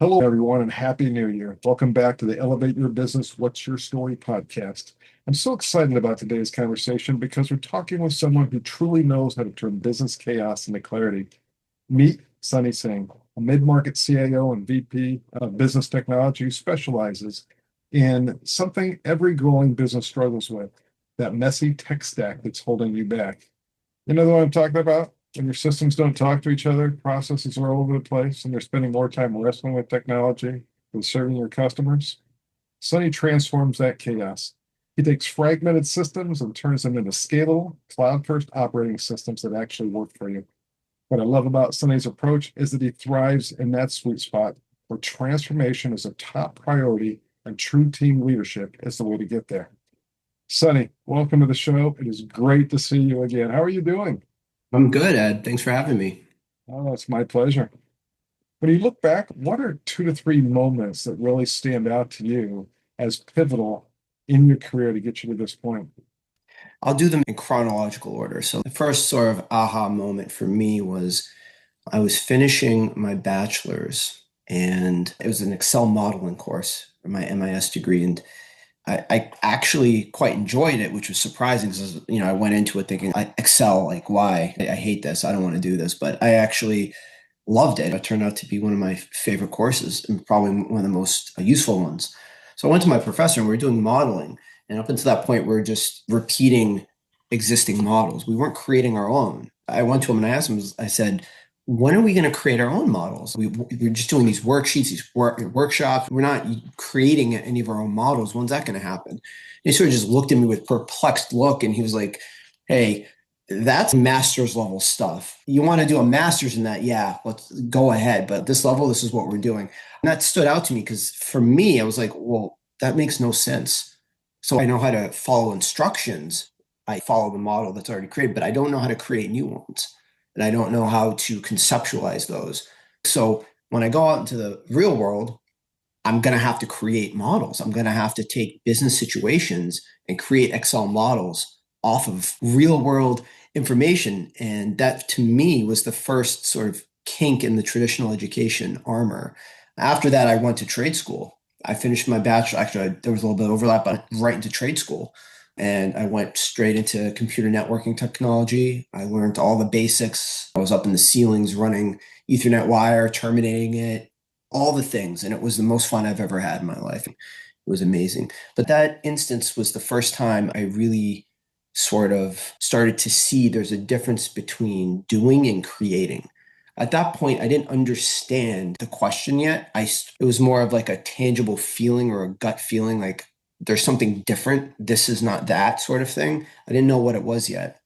Hello, everyone, and Happy New Year. Welcome back to the Elevate Your Business, What's Your Story podcast. I'm so excited about today's conversation because we're talking with someone who truly knows how to turn business chaos into clarity. Meet Sunny Singh, a mid-market CIO and VP of business technology who specializes in something every growing business struggles with, that messy tech stack that's holding you back. You know what I'm talking about? When your systems don't talk to each other, processes are all over the place, and they're spending more time wrestling with technology than serving your customers. Sunny transforms that chaos. He takes fragmented systems and turns them into scalable, cloud-first operating systems that actually work for you. What I love about Sunny's approach is that he thrives in that sweet spot where transformation is a top priority and true team leadership is the way to get there. Sunny, welcome to the show. It is great to see you again. How are you doing? I'm good, Ed. Thanks for having me. Oh, it's my pleasure. When you look back, what are two to three moments that really stand out to you as pivotal in your career to get you to this point? I'll do them in chronological order. So the first sort of aha moment for me was I was finishing my bachelor's and it was an Excel modeling course for my MIS degree. And I actually quite enjoyed it, which was surprising because, I went into it thinking, Excel, like, why? I hate this. I don't want to do this. But I actually loved it. It turned out to be one of my favorite courses and probably one of the most useful ones. So I went to my professor and we were doing modeling. And up until that point, we are just repeating existing models. We weren't creating our own. I went to him and I asked him, I said, when are we going to create our own models? We're just doing these worksheets, these workshops. We're not creating any of our own models. When's that going to happen? And he sort of just looked at me with perplexed look and he was like, hey, that's master's level stuff. You want to do a master's in that? Yeah, let's go ahead. But this level, this is what we're doing. And that stood out to me because for me, I was like, well, that makes no sense. So I know how to follow instructions. I follow the model that's already created, but I don't know how to create new ones. And I don't know how to conceptualize those. So when I go out into the real world, I'm going to have to create models. I'm going to have to take business situations and create Excel models off of real world information. And that to me was the first sort of kink in the traditional education armor. After that, I went to trade school. I finished my bachelor. Actually, there was a little bit of overlap, but right into trade school. And I went straight into computer networking technology. I learned all the basics. I was up in the ceilings running Ethernet wire, terminating it, all the things. And it was the most fun I've ever had in my life. It was amazing. But that instance was the first time I really sort of started to see there's a difference between doing and creating. At that point, I didn't understand the question yet. It was more of like a tangible feeling or a gut feeling, like there's something different. This is not that sort of thing. I didn't know what it was yet.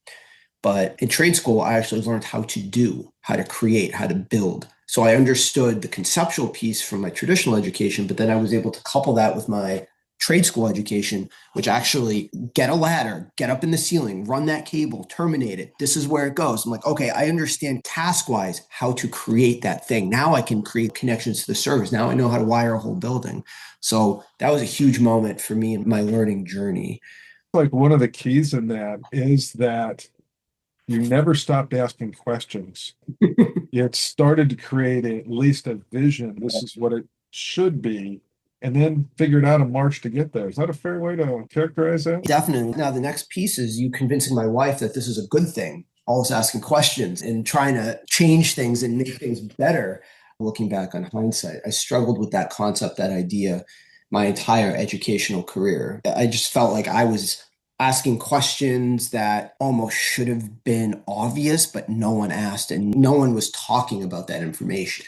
But in trade school, I actually learned how to do, how to create, how to build. So I understood the conceptual piece from my traditional education, but then I was able to couple that with my trade school education, which actually get a ladder, get up in the ceiling, run that cable, terminate it. This is where it goes. I'm like, okay, I understand task-wise how to create that thing. Now I can create connections to the servers. Now I know how to wire a whole building. So that was a huge moment for me in my learning journey. Like one of the keys in that is that you never stopped asking questions. You had started to create at least a vision. This is what it should be, and then figured out a march to get there. Is that a fair way to characterize that? Definitely. Now, the next piece is you convincing my wife that this is a good thing, always asking questions and trying to change things and make things better. Looking back on hindsight, I struggled with that concept, that idea, my entire educational career. I just felt like I was asking questions that almost should have been obvious, but no one asked and no one was talking about that information.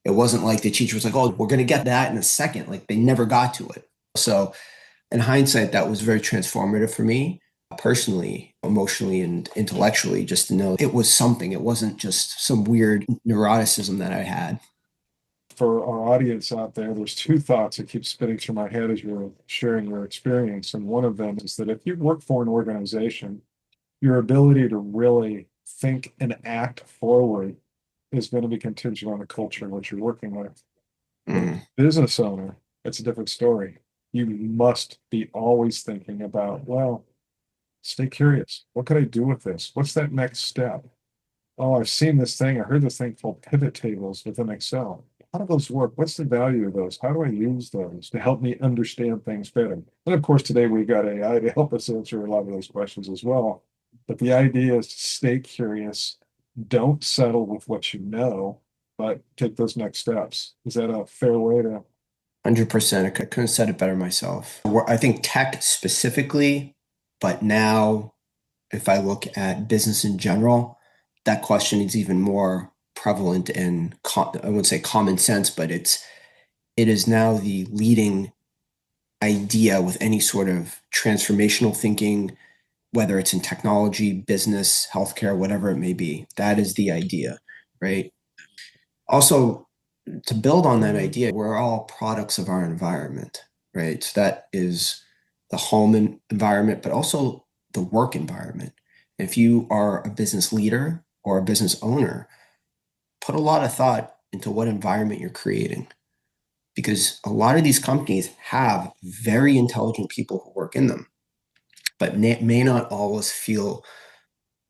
It wasn't like the teacher was like, oh, we're going to get that in a second. Like they never got to it. So in hindsight, that was very transformative for me personally, emotionally, and intellectually, just to know it was something. It wasn't just some weird neuroticism that I had. For our audience out there, there's two thoughts that keep spinning through my head as you're sharing your experience. And one of them is that if you work for an organization, your ability to really think and act forward is going to be contingent on the culture in which you're working with. But as Mm. a business owner, it's a different story. You must be always thinking about, well, stay curious. What could I do with this? What's that next step? Oh, I've seen this thing. I heard this thing called pivot tables within Excel. how do those work? What's the value of those? How do I use those to help me understand things better? And of course, today we've got AI to help us answer a lot of those questions as well. But the idea is to stay curious, don't settle with what you know, but take those next steps. Is that a fair way to? 100%. I couldn't have said it better myself. I think tech specifically, but now if I look at business in general, that question is even more prevalent and I wouldn't say common sense, but it is now the leading idea with any sort of transformational thinking, whether it's in technology, business, healthcare, whatever it may be. That is the idea, right? Also, to build on that idea, we're all products of our environment, right? So that is the home environment, but also the work environment. If you are a business leader or a business owner, put a lot of thought into what environment you're creating, because a lot of these companies have very intelligent people who work in them, but may not always feel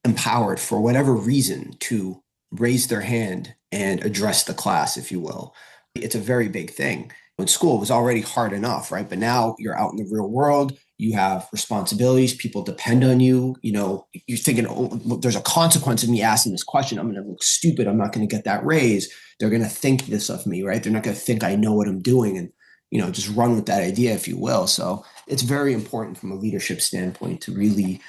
empowered for whatever reason to raise their hand and address the class, if you will. It's a very big thing. In school, it was already hard enough, right? But now you're out in the real world. You have responsibilities. People depend on you. You know, you're thinking, oh, look, there's a consequence of me asking this question. I'm going to look stupid. I'm not going to get that raise. They're going to think this of me, right? They're not going to think I know what I'm doing and, you know, just run with that idea, if you will. So it's very important from a leadership standpoint to really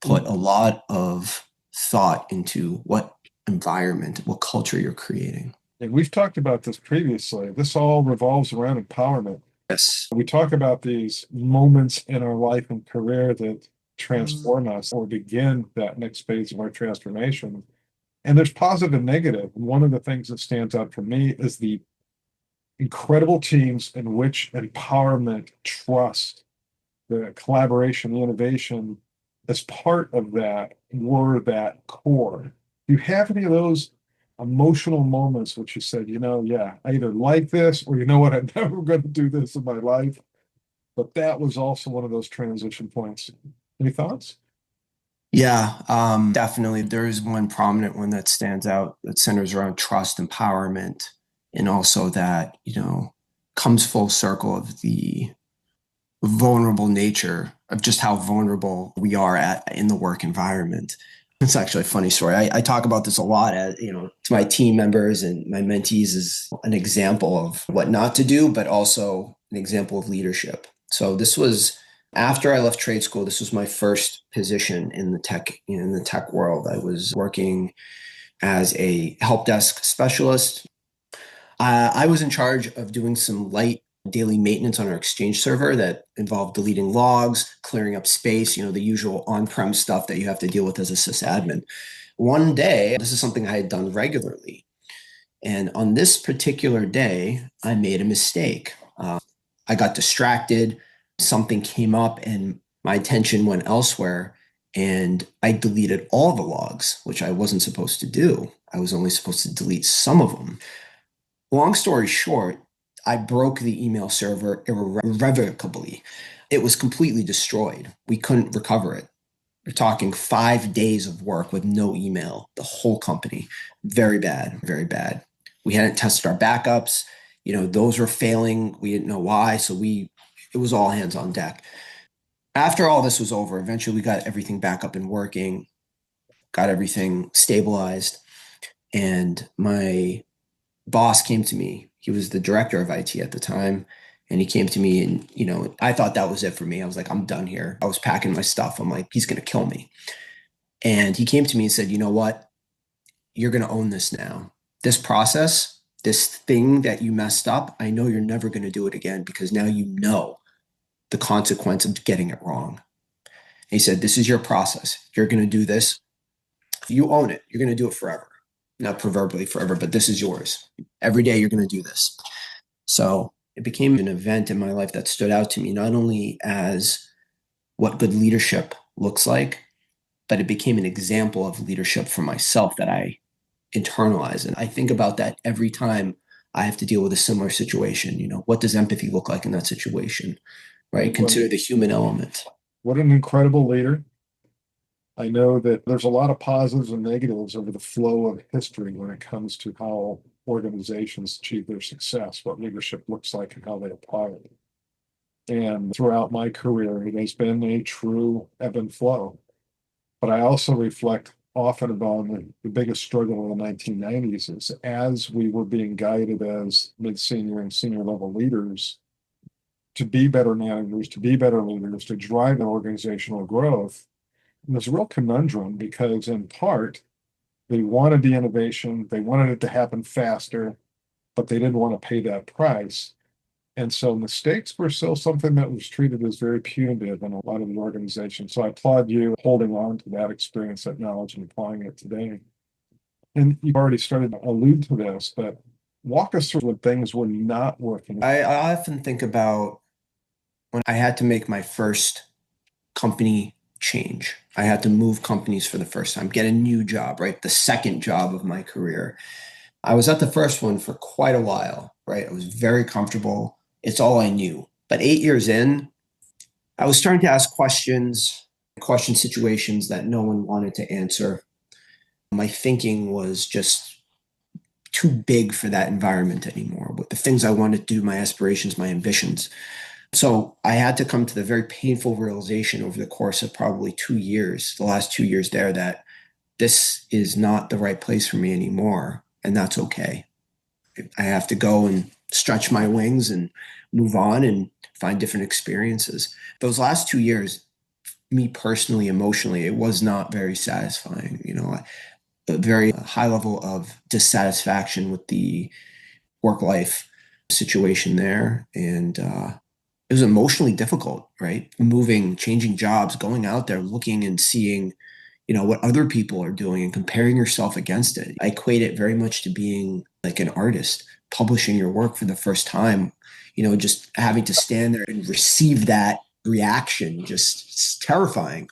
put a lot of thought into what environment, what culture you're creating. And we've talked about this previously. This all revolves around empowerment. Yes. We talk about these moments in our life and career that transform us or begin that next phase of our transformation. And there's positive and negative. One of the things that stands out for me is the incredible teams in which empowerment, trust, the collaboration, the innovation as part of that were that core. Do you have any of those emotional moments which you said, you know, yeah, I either like this or you know what, I'm never going to do this in my life. But that was also one of those transition points. Any thoughts? Yeah, definitely. There is one prominent one that stands out that centers around trust, empowerment, and also that, you know, comes full circle of the vulnerable nature of just how vulnerable we are in the work environment. It's actually a funny story. I talk about this a lot as, you know, to my team members and my mentees as an example of what not to do, but also an example of leadership. So this was after I left trade school. This was my first position in the tech world. I was working as a help desk specialist. I was in charge of doing some light daily maintenance on our Exchange server that involved deleting logs, clearing up space, you know, the usual on-prem stuff that you have to deal with as a sysadmin. One day, this is something I had done regularly. And on this particular day, I made a mistake. I got distracted. Something came up and my attention went elsewhere. And I deleted all the logs, which I wasn't supposed to do. I was only supposed to delete some of them. Long story short, I broke the email server irrevocably. It was completely destroyed. We couldn't recover it. We're talking 5 days of work with no email, the whole company. Very bad, very bad. We hadn't tested our backups. You know, those were failing. We didn't know why. So it was all hands on deck. After all this was over, eventually we got everything back up and working, got everything stabilized. And my boss came to me. He was the director of IT at the time. And he came to me and, you know, I thought that was it for me. I was like, I'm done here. I was packing my stuff. I'm like, he's going to kill me. And he came to me and said, you know what? You're going to own this now. This process, this thing that you messed up, I know you're never going to do it again because now you know the consequence of getting it wrong. And he said, this is your process. You're going to do this. You own it. You're going to do it forever. Not proverbially forever, but this is yours. Every day you're going to do this. So it became an event in my life that stood out to me, not only as what good leadership looks like, but it became an example of leadership for myself that I internalize. And I think about that every time I have to deal with a similar situation. You know, what does empathy look like in that situation? Right? Consider the human element. What an incredible leader. I know that there's a lot of positives and negatives over the flow of history when it comes to how organizations achieve their success, what leadership looks like and how they apply it. And throughout my career, it has been a true ebb and flow. But I also reflect often about the biggest struggle in the 1990s is as we were being guided as mid-senior and senior level leaders to be better managers, to be better leaders, to drive organizational growth. And there's a real conundrum because in part, they wanted the innovation, they wanted it to happen faster, but they didn't want to pay that price. And so mistakes were still something that was treated as very punitive in a lot of the organizations. So I applaud you holding on to that experience, that knowledge, and applying it today. And you've already started to allude to this, but walk us through when things were not working. I often think about when I had to make my first company change. I had to move companies for the first time, get a new job, right? The second job of my career. I was at the first one for quite a while, right? I was very comfortable. It's all I knew. But 8 years in, I was starting to ask questions, question situations that no one wanted to answer. My thinking was just too big for that environment anymore. With the things I wanted to do, my aspirations, my ambitions. So I had to come to the very painful realization over the course of probably 2 years, the last 2 years there, that this is not the right place for me anymore. And that's okay. I have to go and stretch my wings and move on and find different experiences. Those last 2 years, me personally, emotionally, it was not very satisfying. A very high level of dissatisfaction with the work life situation there. And it was emotionally difficult, right? Moving, changing jobs, going out there, looking and seeing, what other people are doing and comparing yourself against it. I equate it very much to being like an artist, publishing your work for the first time, just having to stand there and receive that reaction, just it's terrifying.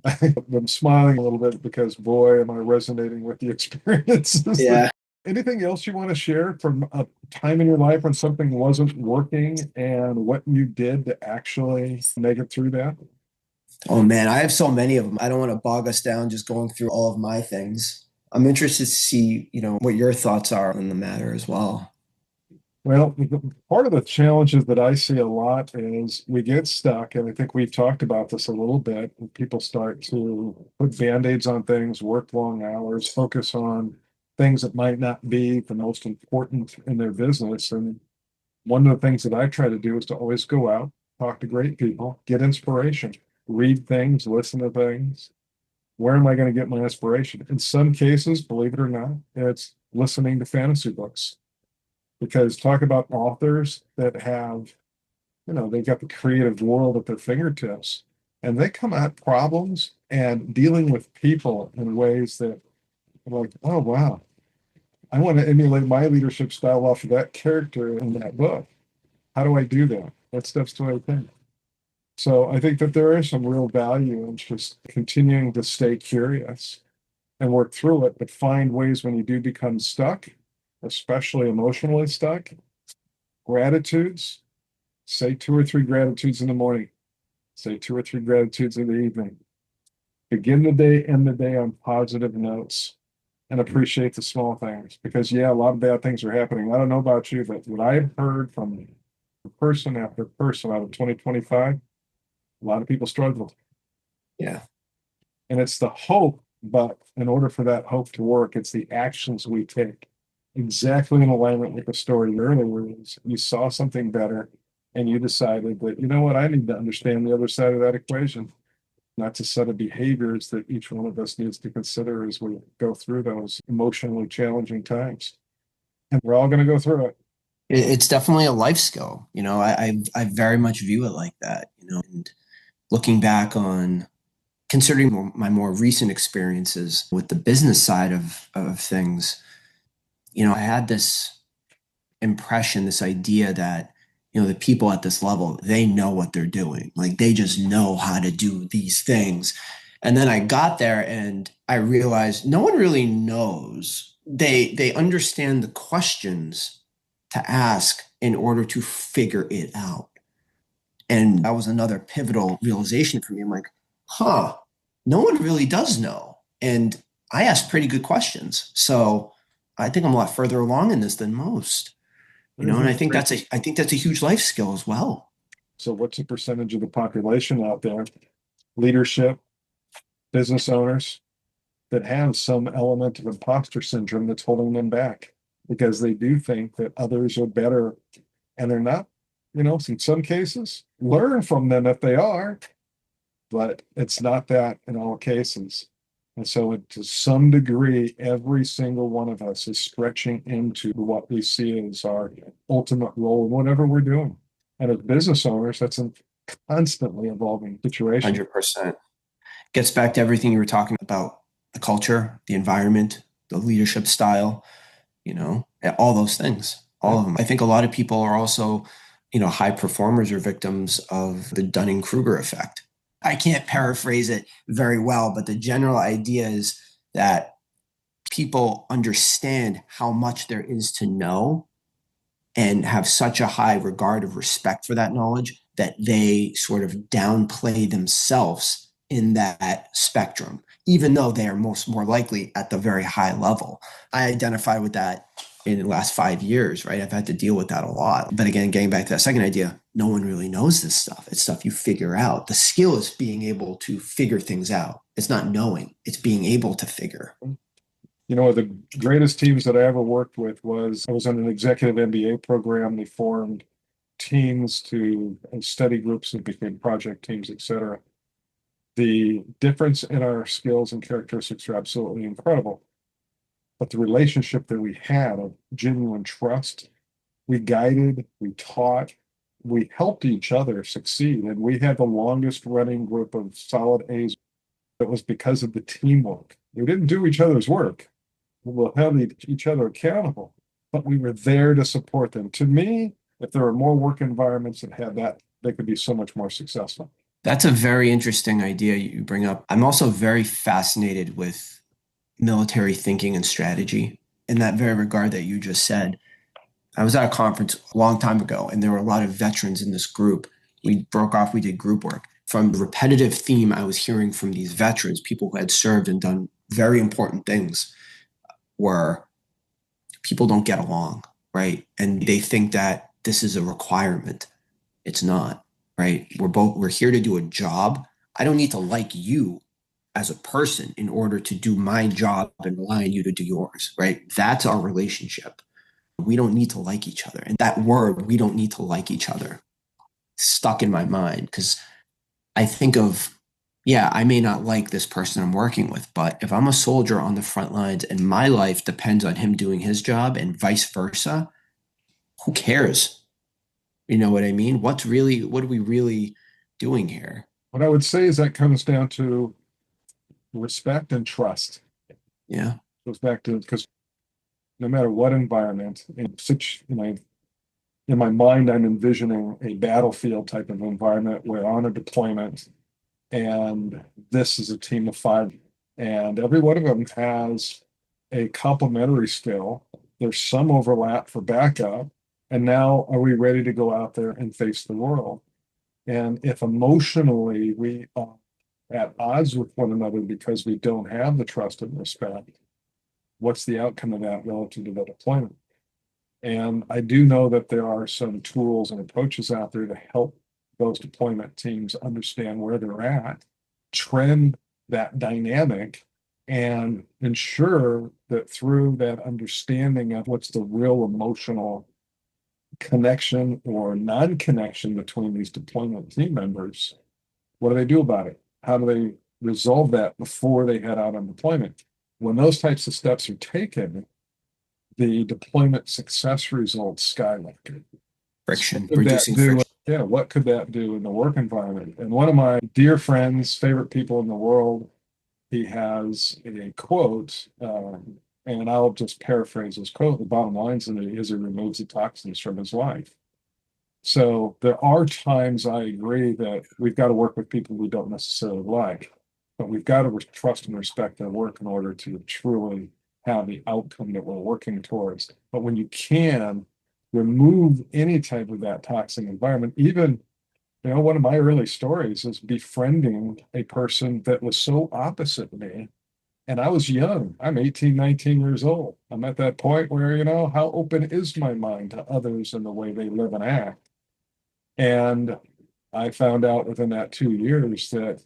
I'm smiling a little bit because, boy, am I resonating with the experiences. Yeah. Anything else you want to share from a time in your life when something wasn't working and what you did to actually make it through that? Oh man, I have so many of them. I don't want to bog us down just going through all of my things. I'm interested to see, what your thoughts are on the matter as well. Well, part of the challenges that I see a lot is we get stuck, and I think we've talked about this a little bit. And people start to put band-aids on things, work long hours, focus on things that might not be the most important in their business. And one of the things that I try to do is to always go out, talk to great people, get inspiration, read things, listen to things. Where am I going to get my inspiration? In some cases, believe it or not, it's listening to fantasy books because talk about authors that have, they've got the creative world at their fingertips and they come at problems and dealing with people in ways that are like, oh, wow, I want to emulate my leadership style off of that character in that book. How do I do that? What steps do I take? So I think that there is some real value in just continuing to stay curious and work through it, but find ways when you do become stuck, especially emotionally stuck, gratitudes, say two or three gratitudes in the morning, say two or three gratitudes in the evening. Begin the day, end the day on positive notes and appreciate the small things because, yeah, a lot of bad things are happening. I don't know about you, but what I've heard from person after person out of 2025, a lot of people struggled. Yeah. And it's the hope, but in order for that hope to work, it's the actions we take. Exactly in alignment with the story earlier is you saw something better and you decided that, you know what, I need to understand the other side of that equation. That's a set of behaviors that each one of us needs to consider as we go through those emotionally challenging times. And we're all going to go through it. It's definitely a life skill. I very much view it like that, and looking back on considering my more recent experiences with the business side of things, I had this impression, this idea that, the people at this level, they know what they're doing. Like they just know how to do these things. And then I got there and I realized no one really knows. They understand the questions to ask in order to figure it out. And that was another pivotal realization for me. I'm like, no one really does know. And I ask pretty good questions. So I think I'm a lot further along in this than most, and I think that's a huge life skill as well. So what's the percentage of the population out there, leadership, business owners, that have some element of imposter syndrome that's holding them back because they do think that others are better and they're not, in some cases, learn from them if they are, but it's not that in all cases. And so, to some degree, every single one of us is stretching into what we see as our ultimate role in whatever we're doing. And as business owners, that's a constantly evolving situation. 100%. Gets back to everything you were talking about, the culture, the environment, the leadership style, all those things, all of them. I think a lot of people are also, high performers are victims of the Dunning-Kruger effect. I can't paraphrase it very well, but the general idea is that people understand how much there is to know and have such a high regard of respect for that knowledge that they sort of downplay themselves in that spectrum, even though they are more likely at the very high level. I identify with that in the last 5 years, right? I've had to deal with that a lot. But again, getting back to that second idea, no one really knows this stuff. It's stuff you figure out. The skill is being able to figure things out. It's not knowing, it's being able to figure. The greatest teams that I ever worked with was I was on an executive MBA program. They formed teams to study groups that became project teams, et cetera. The difference in our skills and characteristics are absolutely incredible. But the relationship that we had of genuine trust, we guided, we taught, we helped each other succeed. And we had the longest running group of solid A's. That was because of the teamwork. We didn't do each other's work. We'll held each other accountable, but we were there to support them. To me, if there were more work environments that had that, they could be so much more successful. That's a very interesting idea you bring up. I'm also very fascinated with military thinking and strategy in that very regard that you just said. I was at a conference a long time ago, and there were a lot of veterans in this group. We broke off, we did group work. From the repetitive theme I was hearing from these veterans, people who had served and done very important things, were people don't get along, right? And they think that this is a requirement. It's not, right? We're here to do a job. I don't need to like you as a person in order to do my job and rely on you to do yours, right? That's our relationship. We don't need to like each other. And that word, we don't need to like each other, stuck in my mind because I think of, yeah, I may not like this person I'm working with, but if I'm a soldier on the front lines and my life depends on him doing his job and vice versa, who cares? You know what I mean? What are we really doing here? What I would say is that comes down to respect and trust. Yeah. Goes back to because no matter what environment, in my mind, I'm envisioning a battlefield type of environment where on a deployment, and this is a team of five, and every one of them has a complementary skill. There's some overlap for backup, and now are we ready to go out there and face the world? And if emotionally we are at odds with one another because we don't have the trust and respect, what's the outcome of that relative to the deployment? And I do know that there are some tools and approaches out there to help those deployment teams understand where they're at, trend that dynamic, and ensure that through that understanding of what's the real emotional connection or non-connection between these deployment team members, what do they do about it? How do they resolve that before they head out on deployment? When those types of steps are taken, the deployment success results skyrocket. Friction, Could that reducing do? friction. Yeah, what could that do in the work environment? And one of my dear friends, favorite people in the world, he has a quote, and I'll just paraphrase his quote. The bottom line is he removes the toxins from his life. So there are times I agree that we've got to work with people we don't necessarily like, but we've got to trust and respect their work in order to truly have the outcome that we're working towards. But when you can remove any type of that toxic environment, even, one of my early stories is befriending a person that was so opposite me And I was young. I'm 18, 19 years old. I'm at that point where, how open is my mind to others and the way they live and act? And I found out within that 2 years that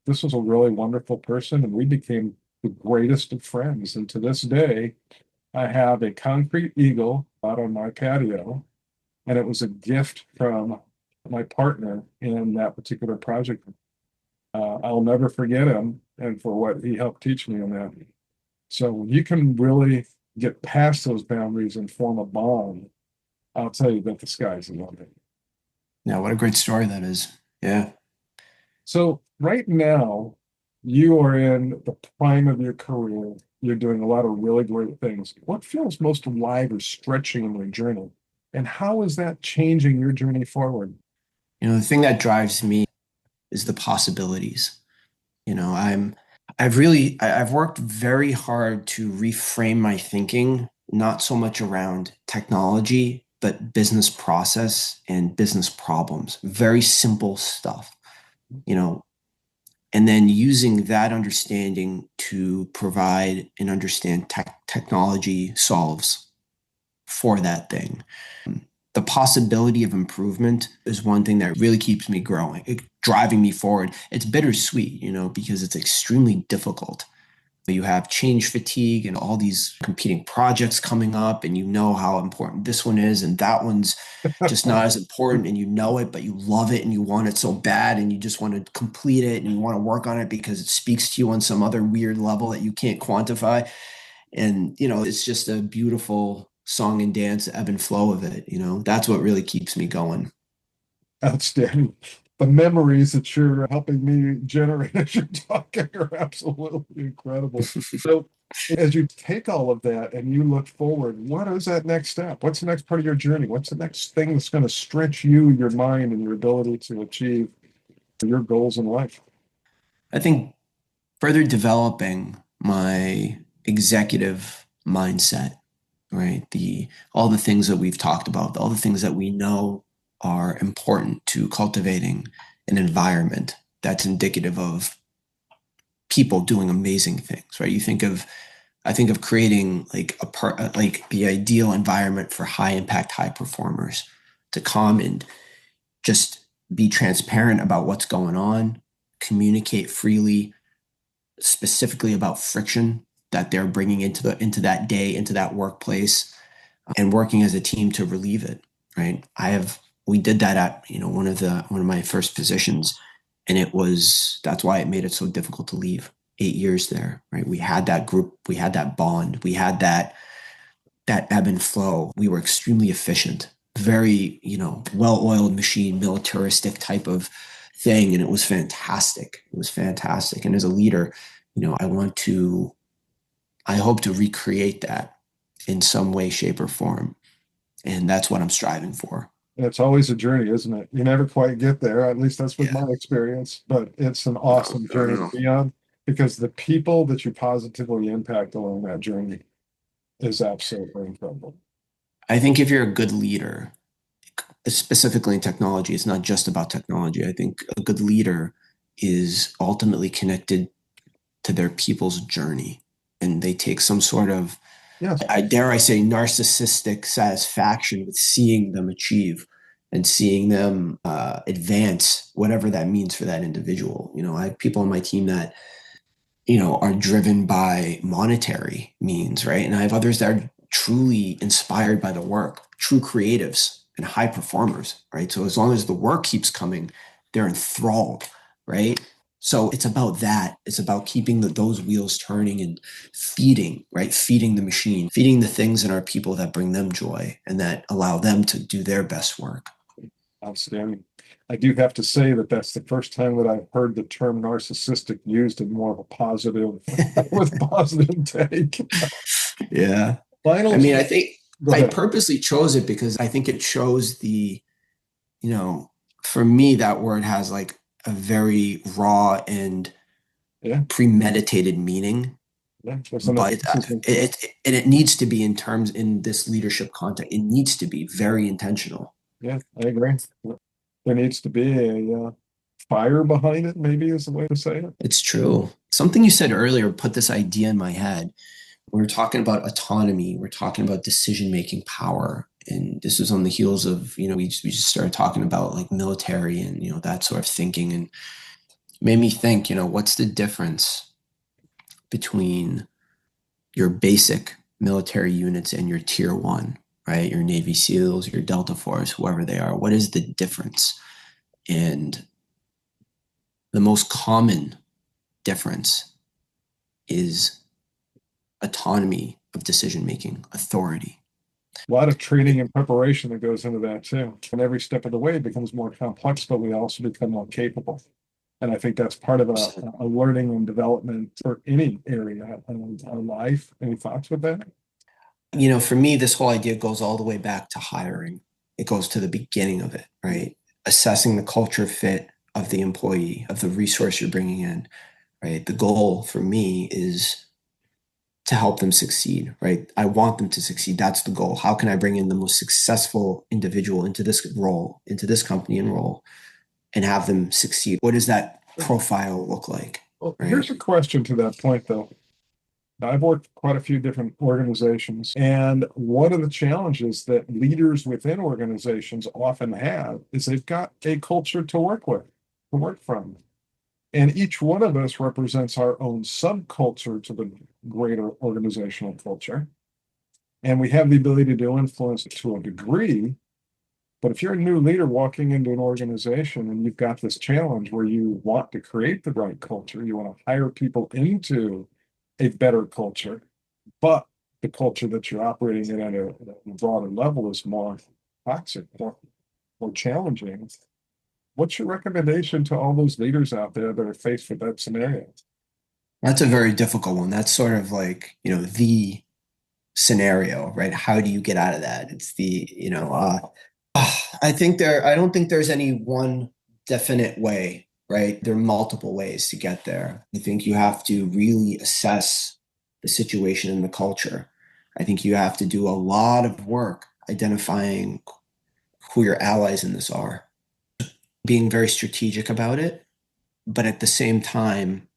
this was a really wonderful person, and we became the greatest of friends. And to this day, I have a concrete eagle out on my patio, and it was a gift from my partner in that particular project. I'll never forget him and for what he helped teach me on that. So when you can really get past those boundaries and form a bond, I'll tell you that the sky's the limit. Yeah, what a great story that is. Yeah. So right now, you are in the prime of your career. You're doing a lot of really great things. What feels most alive or stretching in your journey? And how is that changing your journey forward? The thing that drives me is the possibilities. You know, I'm I've worked very hard to reframe my thinking, not so much around technology, but business process and business problems. Very simple stuff, you know, and then using that understanding to provide and understand technology solves for that thing. The possibility of improvement is one thing that really keeps me growing, driving me forward. It's bittersweet, because it's extremely difficult. You have change fatigue and all these competing projects coming up, and you know how important this one is, and that one's just not as important, and you know it, but you love it and you want it so bad, and you just want to complete it and you want to work on it because it speaks to you on some other weird level that you can't quantify. And, it's just a beautiful song and dance, ebb and flow of it. That's what really keeps me going. Outstanding. The memories that you're helping me generate as you're talking are absolutely incredible. So, as you take all of that and you look forward, what is that next step? What's the next part of your journey? What's the next thing that's going to stretch you, your mind, and your ability to achieve your goals in life? I think further developing my executive mindset, right? All the things that we've talked about, all the things that we know are important to cultivating an environment that's indicative of people doing amazing things, right? I think of creating like like the ideal environment for high impact, high performers to come and just be transparent about what's going on, communicate freely, specifically about friction that they're bringing into that day, into that workplace, and working as a team to relieve it. Right. We did that at one of my first positions, and that's why it made it so difficult to leave. 8 years there, right? We had that group, we had that bond, we had that ebb and flow. We were extremely efficient, very, well-oiled machine, militaristic type of thing. And it was fantastic. It was fantastic. And as a leader, I hope to recreate that in some way, shape, or form. And that's what I'm striving for. It's always a journey, isn't it? You never quite get there. At least that's with Yeah. my experience, but it's an No, awesome no, journey to no. be on because the people that you positively impact along that journey is absolutely incredible. I think if you're a good leader, specifically in technology, it's not just about technology. I think a good leader is ultimately connected to their people's journey, and they take some sort of, Yes. I dare I say, narcissistic satisfaction with seeing them achieve and seeing them advance, whatever that means for that individual. I have people on my team that are driven by monetary means, right? And I have others that are truly inspired by the work, true creatives and high performers, right? So as long as the work keeps coming, they're enthralled, right? So it's about that. It's about keeping those wheels turning and feeding, right? Feeding the machine, feeding the things in our people that bring them joy and that allow them to do their best work. Outstanding. I do have to say that that's the first time that I've heard the term narcissistic used in more of a positive, with positive take. Yeah. I Final, mean, I think go I ahead. purposely chose it because I think it shows you know, for me, that word has like a very raw and Yeah, premeditated meaning, yeah, there's an but emphasis. it needs to be in this leadership context. It needs to be very intentional. Yeah, I agree. There needs to be a fire behind it, maybe is the way to say it. It's true. Something you said earlier put this idea in my head. We're talking about autonomy. We're talking about decision-making power. And this was on the heels of, we just started talking about like military and, that sort of thinking. And made me think, what's the difference between your basic military units and your tier one, right? Your Navy SEALs, your Delta Force, whoever they are. What is the difference? And the most common difference is autonomy of decision making, authority. A lot of training and preparation that goes into that too. And every step of the way it becomes more complex, but we also become more capable. And I think that's part of a learning and development for any area of our life. Any thoughts with that? For me, this whole idea goes all the way back to hiring. It goes to the beginning of it, right? Assessing the culture fit of the employee, of the resource you're bringing in, right? The goal for me is to help them succeed, right? I want them to succeed. That's the goal. How can I bring in the most successful individual into this role, into this company and role, and have them succeed? What does that profile look like? Well, Right? here's a question to that point, though. I've worked quite a few different organizations, and one of the challenges that leaders within organizations often have is they've got a culture to work with, to work from. And each one of us represents our own subculture to the greater organizational culture. And we have the ability to influence it to a degree. But if you're a new leader walking into an organization and you've got this challenge where you want to create the right culture, you want to hire people into a better culture, but the culture that you're operating in at a broader level is more toxic, more challenging. What's your recommendation to all those leaders out there that are faced with that scenario? That's a very difficult one. That's sort of like, the scenario, right? How do you get out of that? It's I don't think there's any one definite way, right? There are multiple ways to get there. I think you have to really assess the situation and the culture. I think you have to do a lot of work identifying who your allies in this are, being very strategic about it, but at the same time,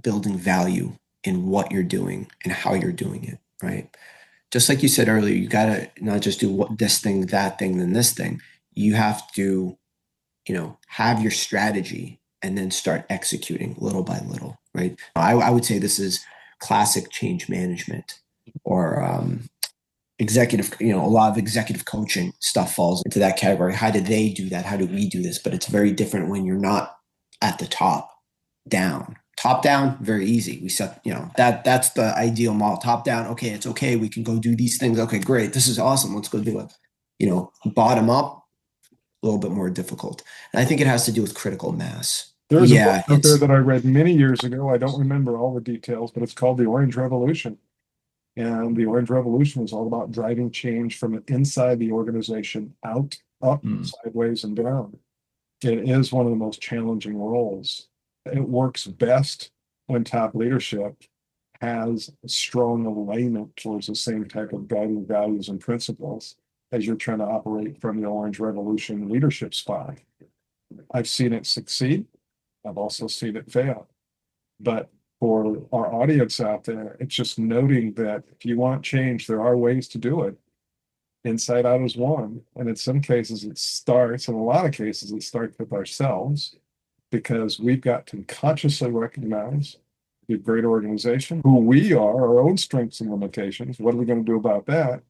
building value in what you're doing and how you're doing it, right? Just like you said earlier, you got to not just do this thing, that thing, then this thing. You have to, have your strategy and then start executing little by little, right? I would say this is classic change management or executive, a lot of executive coaching stuff falls into that category. How do they do that? How do we do this? But it's very different when you're not at the down. Top down, very easy. We set, that's the ideal model. Top down, okay, it's okay. We can go do these things. Okay, great. This is awesome. Let's go do it. Bottom up, a little bit more difficult. And I think it has to do with critical mass. There's a book Yeah, out there that I read many years ago. I don't remember all the details, but it's called The Orange Revolution. And the Orange Revolution was all about driving change from inside the organization out, up, sideways, and down. It is one of the most challenging roles. It works best when top leadership has a strong alignment towards the same type of guiding values and principles as you're trying to operate from the Orange Revolution leadership spot. I've seen it succeed. I've also seen it fail. But for our audience out there, it's just noting that if you want change, there are ways to do it. Inside out is one. And in some cases, in a lot of cases, it starts with ourselves because we've got to consciously recognize the great organization, who we are, our own strengths and limitations. What are we going to do about that?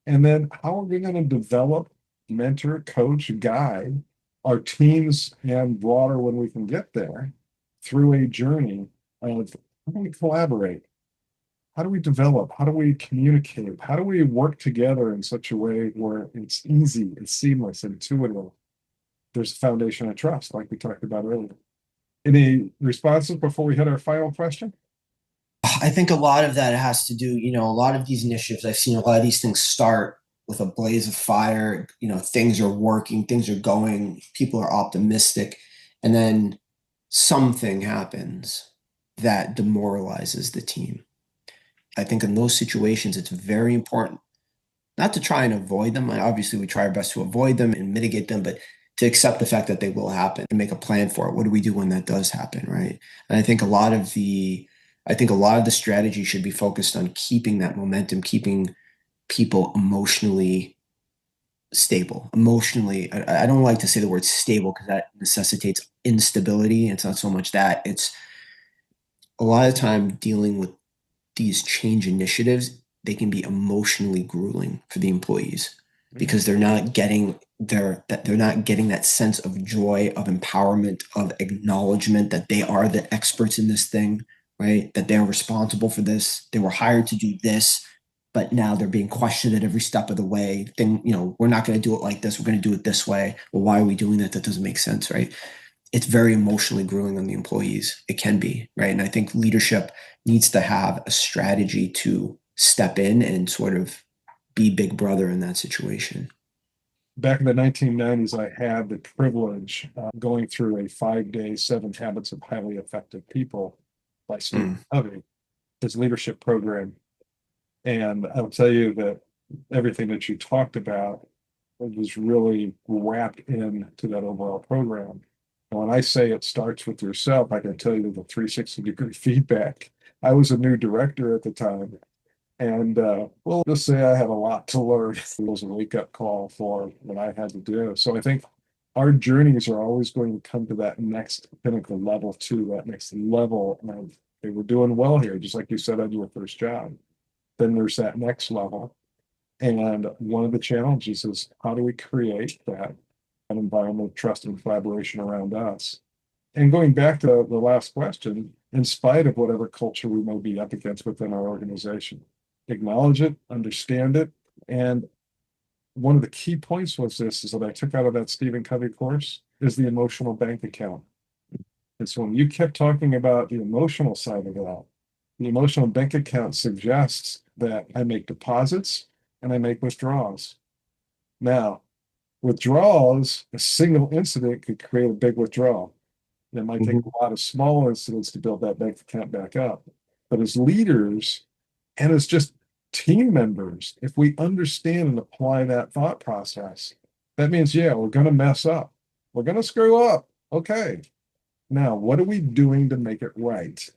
And then how are we going to develop, mentor, coach, guide our teams and broader when we can get there through a journey of how do we collaborate? How do we develop? How do we communicate? How do we work together in such a way where it's easy, it's seamless, intuitive? There's a foundation of trust, like we talked about earlier. Any responses before we hit our final question? I think a lot of that has to do, a lot of these initiatives, I've seen a lot of these things start with a blaze of fire. Things are working, things are going, people are optimistic. And then something happens that demoralizes the team. I think in those situations, it's very important not to try and avoid them. Obviously, we try our best to avoid them and mitigate them, but to accept the fact that they will happen and make a plan for it. What do we do when that does happen, right? And I think a lot of the strategy should be focused on keeping that momentum, keeping people emotionally stable. Emotionally, I don't like to say the word stable because that necessitates instability. It's not so much that. It's a lot of time dealing with these change initiatives, they can be emotionally grueling for the employees because they're not getting that sense of joy, of empowerment, of acknowledgement that they are the experts in this thing, right? That they're responsible for this. They were hired to do this, but now they're being questioned at every step of the way. Then, we're not going to do it like this. We're going to do it this way. Well, why are we doing that? That doesn't make sense, right? It's very emotionally grueling on the employees. It can be, right? And I think leadership needs to have a strategy to step in and sort of be big brother in that situation. Back in the 1990s, I had the privilege of going through a 5-day, 7 Habits of Highly Effective People by Stephen Mm, Covey, his leadership program. And I'll tell you that everything that you talked about was really wrapped into that overall program. And when I say it starts with yourself, I can tell you the 360-degree feedback. I was a new director at the time, and we'll just say I had a lot to learn. It was a wake-up call for what I had to do. So I think our journeys are always going to come to that next pinnacle level too, that next level of, they were doing well here, just like you said on your first job. Then there's that next level. And one of the challenges is how do we create that an environment of trust and collaboration around us? And going back to the last question, in spite of whatever culture we may be up against within our organization, acknowledge it, understand it. And one of the key points was this is that I took out of that Stephen Covey course is the emotional bank account. And so when you kept talking about the emotional side of that, the emotional bank account suggests that I make deposits and I make withdrawals. Now, withdrawals, a single incident could create a big withdrawal. It might take mhm. a lot of small incidents to build that bank account back up. But as leaders and as just team members, if we understand and apply that thought process, that means, yeah, we're going to mess up. We're going to screw up. Okay. Now, what are we doing to make it right?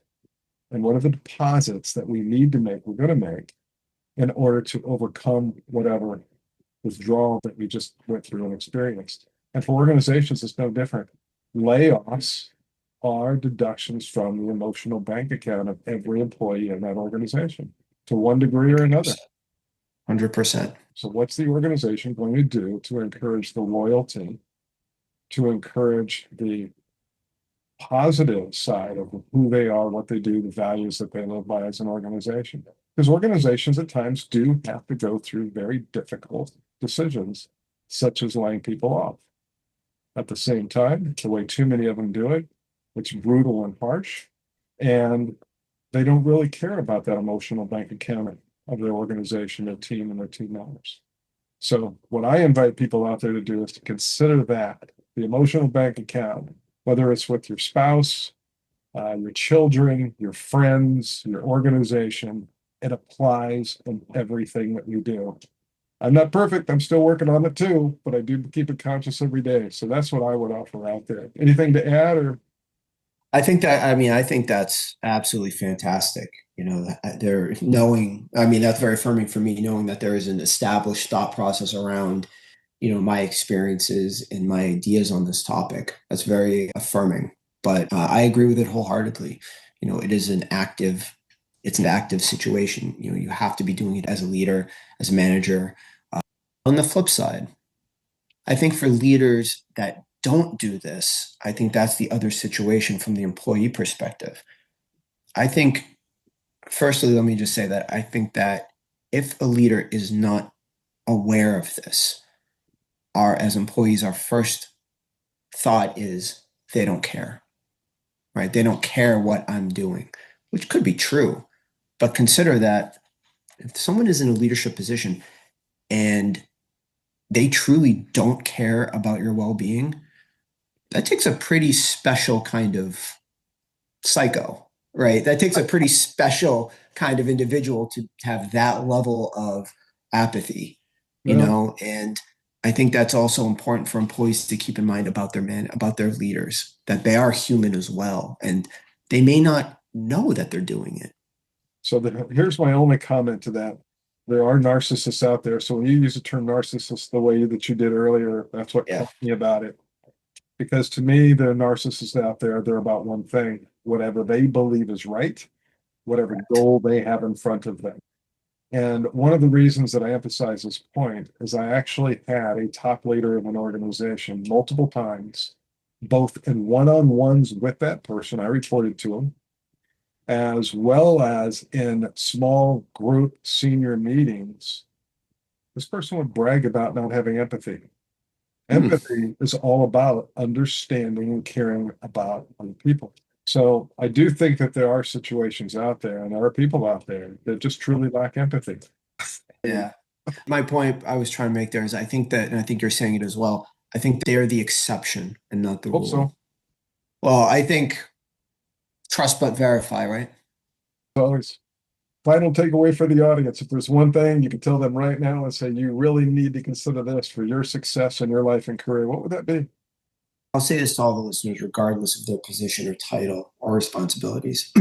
And what are the deposits that we need to make, we're going to make in order to overcome whatever withdrawal that we just went through and experienced? And for organizations, it's no different. Layoffs are deductions from the emotional bank account of every employee in that organization to one degree or another. 100%. So, what's the organization going to do to encourage the loyalty, to encourage the positive side of who they are, what they do, the values that they live by as an organization? Because organizations at times do have to go through very difficult decisions, such as laying people off. At the same time, the way too many of them do it, it's brutal and harsh, and they don't really care about that emotional bank account of their organization, their team, and their team members. So, what I invite people out there to do is to consider that the emotional bank account, whether it's with your spouse, your children, your friends, your organization, it applies in everything that we do. I'm not perfect. I'm still working on it too, but I do keep it conscious every day. So that's what I would offer out there. Anything to add or I think that's absolutely fantastic. They're knowing, that's very affirming for me, knowing that there is an established thought process around, my experiences and my ideas on this topic. That's very affirming, but I agree with it wholeheartedly. It is it's an active situation. You have to be doing it as a leader, as a manager. On the flip side, I think for leaders that don't do this, I think that's the other situation from the employee perspective. I think, firstly, let me just say that I think that if a leader is not aware of this, as employees, our first thought is they don't care, right? They don't care what I'm doing, which could be true. But consider that if someone is in a leadership position and they truly don't care about your well being, that takes a pretty special kind of psycho, right? That takes a pretty special kind of individual to have that level of apathy, no? and I think that's also important for employees to keep in mind about about their leaders, that they are human as well. And they may not know that they're doing it. So here's my only comment to that. There are narcissists out there. So when you use the term narcissist the way that you did earlier, that's what Yeah. caught me about it. Because to me, the narcissists out there, they're about one thing, whatever they believe is right, whatever goal they have in front of them. And one of the reasons that I emphasize this point is I actually had a top leader of an organization multiple times, both in one-on-ones with that person. I reported to him, as well as in small group senior meetings. This person would brag about not having empathy. Hmm. Empathy is all about understanding and caring about other people. So I do think that there are situations out there and there are people out there that just truly lack empathy. Yeah. My point I was trying to make there is I think that, and I think you're saying it as well, I think they're the exception and not the Hope rule. so. Well, I think trust but verify, right? Always. Final takeaway for the audience. If there's one thing you can tell them right now and say you really need to consider this for your success in your life and career, what would that be? I'll say this to all the listeners, regardless of their position or title or responsibilities.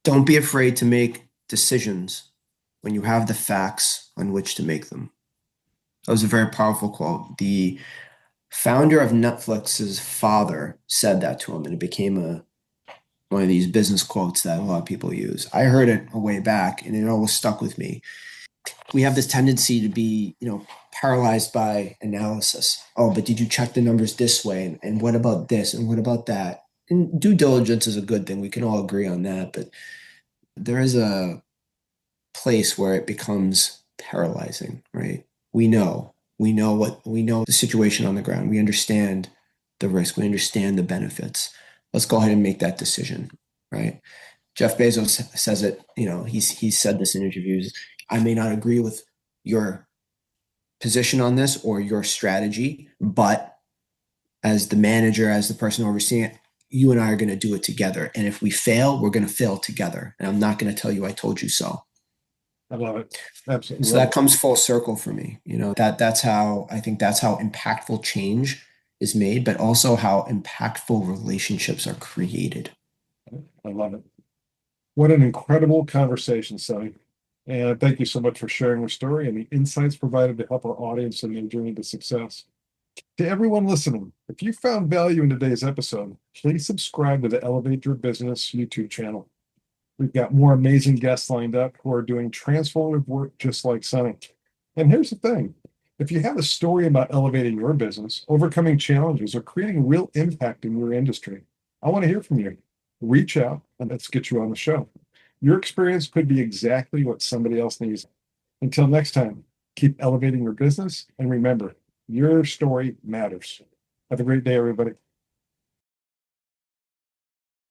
Don't be afraid to make decisions when you have the facts on which to make them. That was a very powerful quote. The founder of Netflix's father said that to him, and it became one of these business quotes that a lot of people use. I heard it a way back, and it always stuck with me. We have this tendency to be, paralyzed by analysis. Oh, but did you check the numbers this way? And what about this? And what about that? And due diligence is a good thing. We can all agree on that. But there is a place where it becomes paralyzing, right? We know the situation on the ground. We understand the risk. We understand the benefits. Let's go ahead and make that decision, right? Jeff Bezos says it, he's said this in interviews. I may not agree with your position on this or your strategy, but as the manager, as the person overseeing it, you and I are going to do it together. And if we fail, we're going to fail together. And I'm not going to tell you I told you so. I love it. Absolutely. So that comes full circle for me. That's how I think that's how impactful change is made, but also how impactful relationships are created. I love it. What an incredible conversation, Sunny. And thank you so much for sharing your story and the insights provided to help our audience in their journey to success. To everyone listening, if you found value in today's episode, please subscribe to the Elevate Your Business YouTube channel. We've got more amazing guests lined up who are doing transformative work just like Sunny. And here's the thing. If you have a story about elevating your business, overcoming challenges, or creating real impact in your industry, I want to hear from you. Reach out and let's get you on the show. Your experience could be exactly what somebody else needs. Until next time, keep elevating your business and remember, your story matters. Have a great day, everybody.